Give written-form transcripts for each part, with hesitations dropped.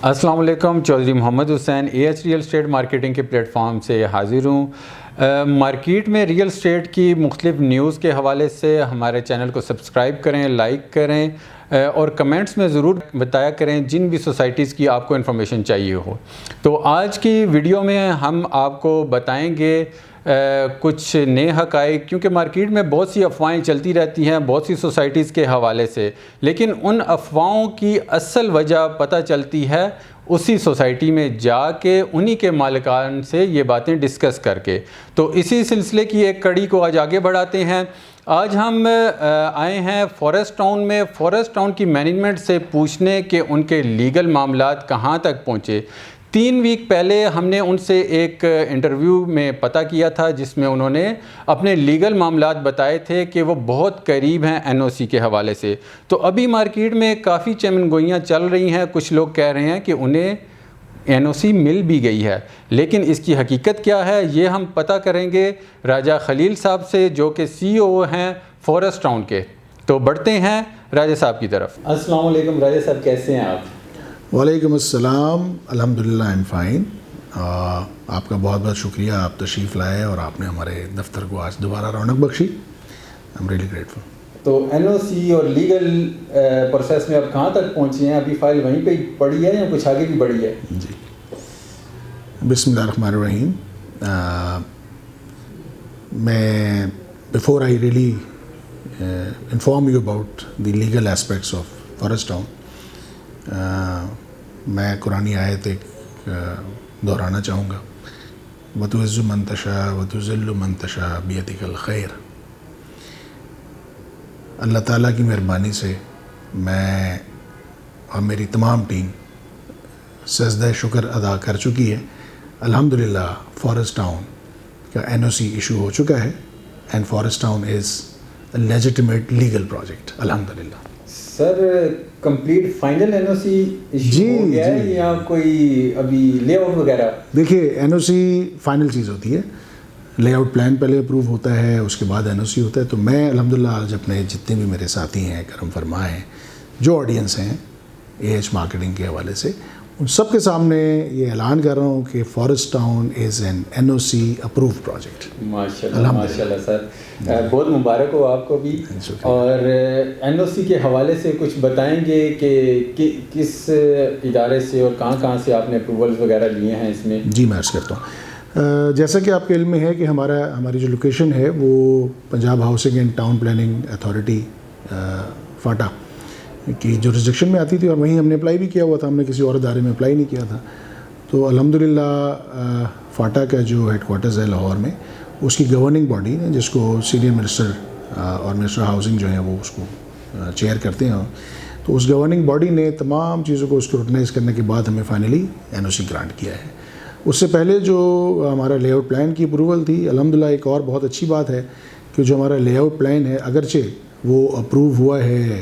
السلام علیکم، چودھری محمد حسین AH real estate marketing کے پلیٹ فارم سے حاضر ہوں۔ مارکیٹ میں ریئل اسٹیٹ کی مختلف نیوز کے حوالے سے ہمارے چینل کو سبسکرائب کریں، لائک کریں اور کمنٹس میں ضرور بتایا کریں جن بھی سوسائٹیز کی آپ کو انفارمیشن چاہیے ہو۔ تو آج کی ویڈیو میں ہم آپ کو بتائیں گے کچھ نئے حقائق، کیونکہ مارکیٹ میں بہت سی افواہیں چلتی رہتی ہیں بہت سی سوسائٹیز کے حوالے سے، لیکن ان افواہوں کی اصل وجہ پتہ چلتی ہے اسی سوسائٹی میں جا کے انہی کے مالکان سے یہ باتیں ڈسکس کر کے۔ تو اسی سلسلے کی ایک کڑی کو آج آگے بڑھاتے ہیں۔ آج ہم آئے ہیں فارسٹ ٹاؤن میں، فارسٹ ٹاؤن کی مینجمنٹ سے پوچھنے کہ ان کے لیگل معاملات کہاں تک پہنچے۔ 3 ویک پہلے ہم نے ان سے ایک انٹرویو میں پتہ کیا تھا جس میں انہوں نے اپنے لیگل معاملات بتائے تھے کہ وہ بہت قریب ہیں NOC کے حوالے سے۔ تو ابھی مارکیٹ میں کافی چمن گوئیاں چل رہی ہیں، کچھ لوگ کہہ رہے ہیں کہ انہیں NOC مل بھی گئی ہے، لیکن اس کی حقیقت کیا ہے یہ ہم پتہ کریں گے راجہ خلیل صاحب سے، جو کہ CEO ہیں فارسٹ ٹاؤن کے۔ تو بڑھتے ہیں راجہ صاحب کی طرف۔ السلام علیکم راجہ صاحب، کیسے ہیں آپ؟ وعلیکم السلام، الحمدللہ I'm fine۔ آپ کا بہت بہت شکریہ، آپ تشریف لائے اور آپ نے ہمارے دفتر کو آج دوبارہ رونق بخشی۔ I'm really grateful۔ تو NOC اور لیگل پروسیس میں اب کہاں تک پہنچے ہیں؟ ابھی فائل وہیں پہ پڑی ہے یا کچھ آگے بھی بڑھی ہے؟ جی، بسم اللہ الرحمن الرحیم۔ میں before I really inform you about the legal aspects of Forest Town، میں قرآنی آیت ایک دہرانا چاہوں گا، وَتُعِزُّ مَن تَشَاءُ وَتُذِلُّ مَن تَشَاءُ بِیَدِکَ الْخَیْرُ۔ اللہ تعالیٰ کی مہربانی سے میں اور میری تمام ٹیم سجدہ شکر ادا کر چکی ہے۔ الحمدللہ فارسٹ ٹاؤن کا NOC ایشو ہو چکا ہے and forest town is a legitimate legal project الحمدللہ۔ سر کمپلیٹ فائنل NOC ایشو ہو گیا ہے یا کوئی ابھی لے آؤٹ وغیرہ؟ دیکھیے NOC فائنل چیز ہوتی ہے، لے آؤٹ پلان پہلے اپروو ہوتا ہے، اس کے بعد NOC ہوتا ہے۔ تو میں الحمدللہ آج اپنے جتنے بھی میرے ساتھی ہیں، کرم فرما ہیں، جو آڈینس ہیں AH مارکیٹنگ کے حوالے سے، ان سب کے سامنے یہ اعلان کر رہا ہوں کہ forest town is an NOC approved project. ماشاءاللہ ماشاءاللہ سر، بہت مبارک ہو آپ کو بھی۔ اور NOC کے حوالے سے کچھ بتائیں گے کہ کس ادارے سے اور کہاں سے آپ نے اپروولز وغیرہ لیے ہیں اس میں؟ جی میں عرض کرتا ہوں، جیسا کہ آپ کے علم میں ہے کہ ہماری جو لوکیشن ہے وہ Punjab housing and town planning authority FATA کی جورسڈکشن میں آتی تھی، اور وہیں ہم نے اپلائی بھی کیا ہوا تھا، ہم نے کسی اور ادارے میں اپلائی نہیں کیا تھا۔ تو الحمدللہ فاٹا کا جو ہیڈ کوارٹرز ہے لاہور میں، اس کی گورننگ باڈی ہے جس کو سینئر منسٹر اور منسٹر ہاؤسنگ جو ہیں وہ اس کو چیئر کرتے ہیں، تو اس گورننگ باڈی نے تمام چیزوں کو اسکروٹنائز کرنے کے بعد ہمیں فائنلی NOC گرانٹ کیا ہے۔ اس سے پہلے جو ہمارا لے آؤٹ پلان کی اپروول تھی، الحمدللہ ایک اور بہت اچھی بات ہے کہ جو ہمارا لے آؤٹ پلان ہے اگرچہ وہ اپروو ہوا ہے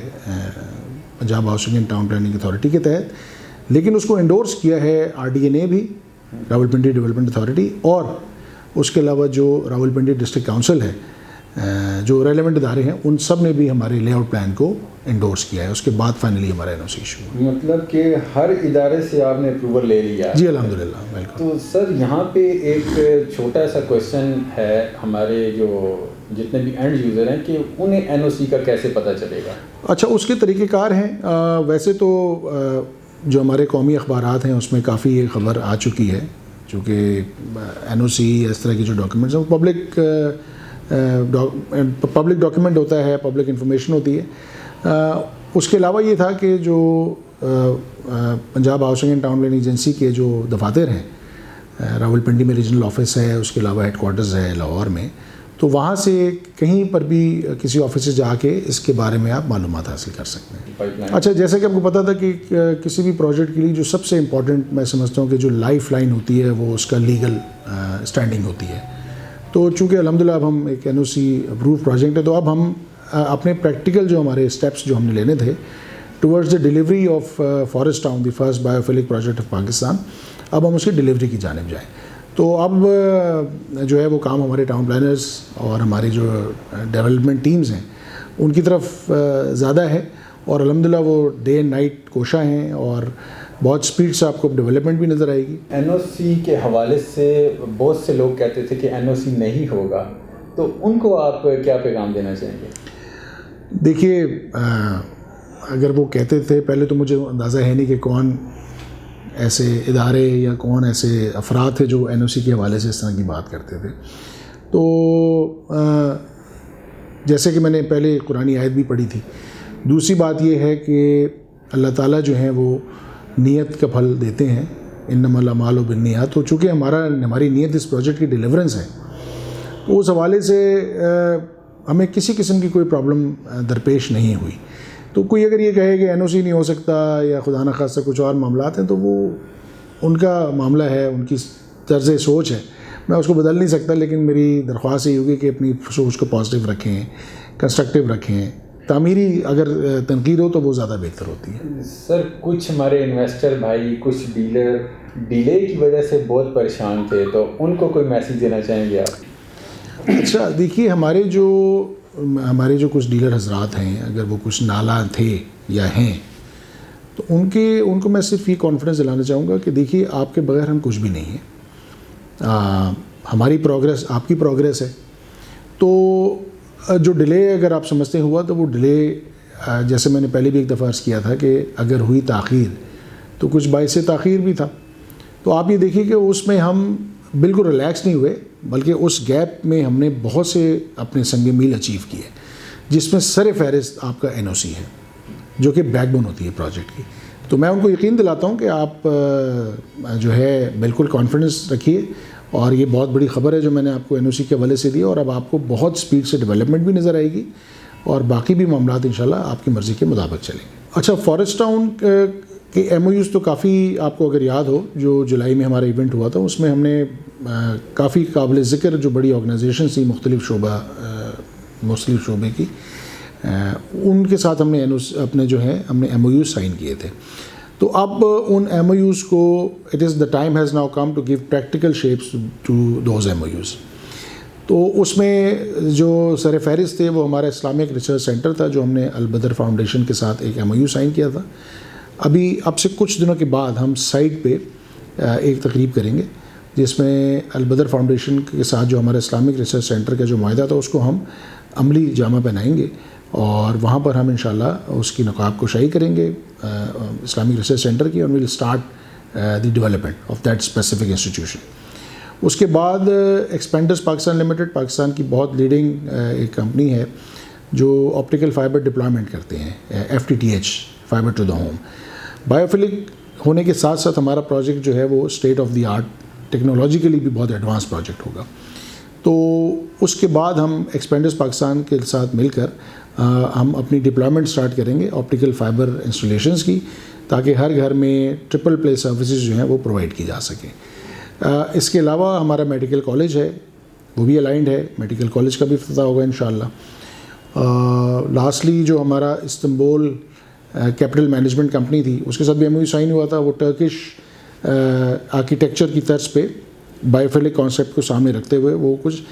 Punjab housing and town planning authority کے تحت، لیکن اس کو انڈورس کیا ہے RDNA بھی، راولپنڈی ڈیولپمنٹ اتھارٹی، اور اس کے علاوہ جو راولپنڈی ڈسٹرکٹ کاؤنسل ہے، جو ریلیونٹ ادارے ہیں، ان سب نے بھی ہمارے لے آؤٹ پلان کو انڈورس کیا ہے۔ اس کے بعد فائنلی ہمارا NOC ایشو ہوا۔ مطلب کہ ہر ادارے سے آپ نے اپروول لے لیا؟ جی الحمدللہ، بالکل۔ تو سر یہاں پہ ایک چھوٹا سا کویشچن ہے، ہمارے جو جتنے بھی اینڈ یوزر ہیں کہ انہیں NOC کا کیسے پتہ چلے گا؟ اچھا، اس کے طریقہ کار ہیں۔ ویسے تو جو ہمارے قومی اخبارات ہیں اس میں کافی یہ خبر آ چکی ہے، چونکہ NOC اس طرح کی جو ڈاکیومنٹس ہیں پبلک ڈاکیومنٹ ہوتا ہے، پبلک انفارمیشن ہوتی ہے۔ اس کے علاوہ یہ تھا کہ جو Punjab housing and town planning agency کے جو دفاتر ہیں، راولپنڈی میں ریجنل آفس ہے، اس کے علاوہ ہیڈ کوارٹرز ہے لاہور میں، تو وہاں سے کہیں پر بھی کسی آفس سے جا کے اس کے بارے میں آپ معلومات حاصل کر سکتے ہیں۔ اچھا، جیسا کہ آپ کو پتہ تھا کہ کسی بھی پروجیکٹ کے لیے جو سب سے امپورٹنٹ میں سمجھتا ہوں کہ جو لائف لائن ہوتی ہے وہ اس کا لیگل اسٹینڈنگ ہوتی ہے۔ تو چونکہ الحمدللہ اب ہم ایک NOC اپروو پروجیکٹ ہے، تو اب ہم اپنے پریکٹیکل جو ہمارے اسٹیپس جو ہم نے لینے تھے towards the delivery of Forest Town the first biophilic project of Pakistan, اب ہم اس کی ڈیلیوری کی جانب جائیں۔ تو اب جو ہے وہ کام ہمارے ٹاؤن پلانرز اور ہماری جو ڈیولپمنٹ ٹیمز ہیں ان کی طرف زیادہ ہے، اور الحمدللہ وہ ڈے اینڈ نائٹ کوشاں ہیں، اور بہت سپیڈ سے آپ کو ڈیولپمنٹ بھی نظر آئے گی. NOC کے حوالے سے بہت سے لوگ کہتے تھے کہ NOC نہیں ہوگا, تو ان کو آپ کیا پیغام دینا چاہیں گے؟ دیکھیے اگر وہ کہتے تھے, پہلے تو مجھے اندازہ ہے نہیں کہ کون ایسے ادارے یا کون ایسے افراد تھے جو NOC کے حوالے سے اس طرح کی بات کرتے تھے. تو جیسے کہ میں نے پہلے قرآنی آیت بھی پڑھی تھی. دوسری بات یہ ہے کہ اللہ تعالیٰ جو ہیں وہ نیت کا پھل دیتے ہیں, انما الاعمال بالنیات. تو چونکہ ہماری نیت اس پروجیکٹ کی ڈیلیورنس ہے, تو اس حوالے سے ہمیں کسی قسم کی کوئی پرابلم درپیش نہیں ہوئی. تو کوئی اگر یہ کہے کہ NOC نہیں ہو سکتا یا خدا نخواستہ کچھ اور معاملات ہیں, تو وہ ان کا معاملہ ہے, ان کی طرز سوچ ہے, میں اس کو بدل نہیں سکتا. لیکن میری درخواست یہ ہوگی کہ اپنی سوچ کو پازیٹیو رکھیں, کنسٹرکٹیو رکھیں. تعمیری اگر تنقید ہو تو وہ زیادہ بہتر ہوتی ہے. سر کچھ ہمارے انویسٹر بھائی, کچھ ڈیلر ڈیلے کی وجہ سے بہت پریشان تھے, تو ان کو کوئی میسیج دینا چاہیں گے آپ؟ اچھا دیکھیے, ہمارے جو کچھ ڈیلر حضرات ہیں, اگر وہ کچھ نالا تھے یا ہیں, تو ان کو میں صرف یہ کانفیڈنس دلانا چاہوں گا کہ دیکھیے آپ کے بغیر ہم کچھ بھی نہیں ہیں. ہماری پروگریس آپ کی پروگریس ہے. تو جو ڈیلے اگر آپ سمجھتے ہوا, تو وہ ڈیلے جیسے میں نے پہلے بھی ایک دفعہ عرض کیا تھا کہ اگر ہوئی تاخیر تو کچھ باعث تاخیر بھی تھا. تو آپ یہ دیکھیے کہ اس میں ہم بالکل ریلیکس نہیں ہوئے, بلکہ اس گیپ میں ہم نے بہت سے اپنے سنگ میل اچیو کیے, جس میں سر فہرست آپ کا NOC ہے, جو کہ بیک بون ہوتی ہے پروجیکٹ کی. تو میں ان کو یقین دلاتا ہوں کہ آپ جو ہے بالکل کانفیڈنس رکھیے, اور یہ بہت بڑی خبر ہے جو میں نے آپ کو NOC کے حوالے سے دی, اور اب آپ کو بہت سپیڈ سے ڈیولپمنٹ بھی نظر آئے گی, اور باقی بھی معاملات انشاءاللہ آپ کی مرضی کے مطابق چلیں گے. اچھا, فارسٹ ٹاؤن کے MOUs تو کافی آپ کو اگر یاد ہو, جو جولائی میں ہمارا ایونٹ ہوا تھا, اس میں ہم نے کافی قابل ذکر جو بڑی آرگنائزیشنز تھیں مختلف شعبے کی, ان کے ساتھ ہم نے اپنے جو ہے ہم نے MOUs سائن کیے تھے. تو اب ان MOUs کو it is the time has now come to give practical shapes to those MOUs. تو اس میں جو سر فہرست تھے وہ ہمارا اسلامک ریسرچ سینٹر تھا, جو ہم نے البدر فاؤنڈیشن کے ساتھ ایک MOU سائن کیا تھا. اب سے کچھ دنوں کے بعد ہم سائٹ پہ ایک تقریب کریں گے, جس میں البدر فاؤنڈیشن کے ساتھ جو ہمارا اسلامک ریسرچ سینٹر کا جو معاہدہ تھا اس کو ہم عملی جامہ پہنائیں گے, اور وہاں پر ہم انشاءاللہ اس کی نقاب کشائی کریں گے اسلامک ریسرچ سینٹر کی, اور we'll start the development of that specific institution. اس کے بعد ایکسپینڈرز پاکستان لمیٹڈ, پاکستان کی بہت لیڈنگ ایک کمپنی ہے جو آپٹیکل فائبر ڈپلائمنٹ کرتے ہیں, FTTH fibre to the home. Biophilic ہونے کے ساتھ ساتھ ہمارا پروجیکٹ جو ہے وہ state of the art, technologically بھی بہت ایڈوانس پروجیکٹ ہوگا. تو اس کے بعد ہم ایکسپینڈرز پاکستان کے ساتھ مل کر ہم اپنی ڈپلائمنٹ سٹارٹ کریں گے آپٹیکل فائبر انسٹالیشنز کی, تاکہ ہر گھر میں ٹرپل پلے سروسز جو ہیں وہ پرووائڈ کی جا سکیں. اس کے علاوہ ہمارا میڈیکل کالج ہے, وہ بھی الائنڈ ہے, میڈیکل کالج کا بھی افتتاح ہوگا انشاءاللہ. لاسٹلی جو ہمارا استنبول کیپٹل مینجمنٹ کمپنی تھی, اس کے ساتھ بھی MOU سائن ہوا تھا. وہ ٹرکش آرکیٹیکچر کی طرز پہ بایوفلک کانسیپٹ کو سامنے رکھتے ہوئے وہ کچھ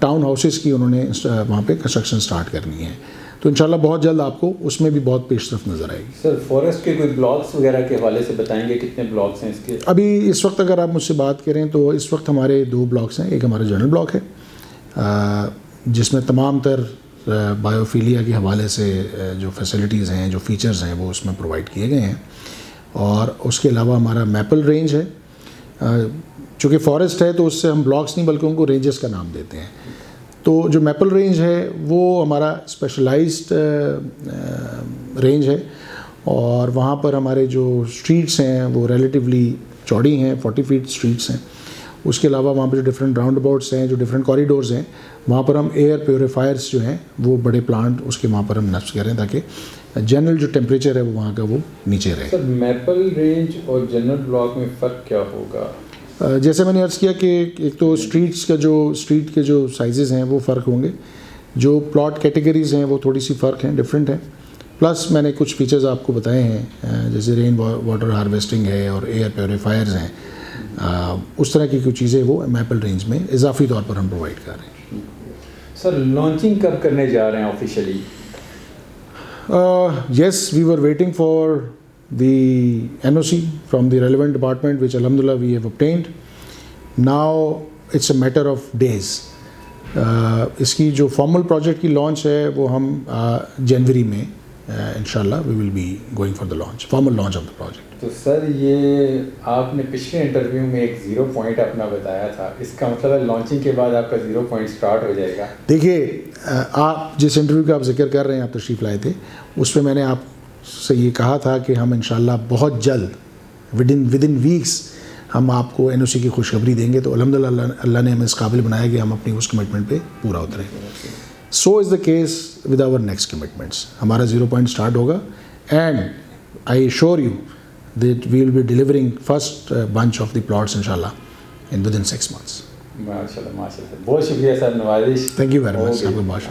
ٹاؤن ہاؤسز کی انہوں نے وہاں پہ کنسٹرکشن سٹارٹ کرنی ہے. تو انشاءاللہ بہت جلد آپ کو اس میں بھی بہت پیش رفت نظر آئے گی. سر فارسٹ کے کوئی بلاکس وغیرہ کے حوالے سے بتائیں گے, کتنے بلاکس ہیں اس کے؟ ابھی اس وقت اگر آپ مجھ سے بات کریں تو اس وقت ہمارے 2 بلاکس ہیں. ایک ہمارا جنرل بلاک ہے جس میں تمام تر بایوفیلیا کے حوالے سے جو فیسلٹیز ہیں, جو فیچرز ہیں, وہ اس میں پرووائڈ کیے گئے ہیں. اور اس کے علاوہ ہمارا میپل رینج ہے. چونکہ فارسٹ ہے تو اس سے ہم بلاکس نہیں بلکہ ان کو رینجز کا نام دیتے ہیں. تو جو میپل رینج ہے وہ ہمارا اسپیشلائزڈ رینج ہے, اور وہاں پر ہمارے جو اسٹریٹس ہیں وہ ریلیٹیولی چوڑی ہیں, 40 فیٹ اسٹریٹس ہیں. اس کے علاوہ وہاں پہ جو ڈفرینٹ راؤنڈ اباؤٹس ہیں, جو ڈفرینٹ کوریڈورز ہیں, وہاں پر ہم ایئر پیوریفائرس جو ہیں وہ بڑے پلانٹ اس کے وہاں پر ہم نصب کریں تاکہ جنرل جو ٹیمپریچر ہے وہ وہاں کا وہ نیچے رہے. سر میپل رینج اور جنرل بلاک میں فرق کیا ہوگا؟ جیسے میں نے عرض کیا کہ ایک تو اسٹریٹ کے جو سائزز ہیں وہ فرق ہوں گے, جو پلاٹ کیٹیگریز ہیں وہ تھوڑی سی فرق ہیں, ڈفرینٹ ہیں. پلس میں نے کچھ فیچرز آپ کو بتائے ہیں, جیسے رین واٹر ہارویسٹنگ ہے اور ایئر پیوریفائرز ہیں. اس طرح کی کچھ چیزیں وہ میپل رینج میں اضافی طور پر ہم پرووائڈ کر رہے ہیں. سر لانچنگ کب کرنے جا رہے ہیں officially? Yes, we were waiting for the NOC from the relevant department, which alhamdulillah we have obtained. Now it's a matter of days. اس کی جو فارمل پروجیکٹ کی لانچ ہے وہ ہم جنوری میں انشاءاللہ we will be going for the launch formal launch of the project. تو سر یہ آپ نے پچھلے انٹرویو میں ایک 0 پوائنٹ اپنا بتایا تھا, اس کا مطلب ہے لانچنگ کے بعد آپ کا 0 پوائنٹ اسٹارٹ ہو جائے گا؟ دیکھیے آپ جس انٹرویو کا آپ ذکر کر رہے ہیں, آپ تشریف لائے تھے, اس میں نے آپ سے یہ کہا تھا کہ ہم انشاءاللہ بہت جلد ود ان ویکس ہم آپ کو NOC کی خوشخبری دیں گے. تو الحمدللہ اللہ نے ہمیں اس قابل بنایا کہ ہم اپنی اس کمٹمنٹ پہ پورا اتریں. So as the case with our next commitments. ہمارا 0 پوائنٹ اسٹارٹ ہوگا and I assure you that we will be delivering first bunch of the plots انشاءاللہ ود ان 6 months. ماشاء اللہ ماشاء اللہ, بہت شکریہ سر, نوازش. Thank you very much. آپ کو بہت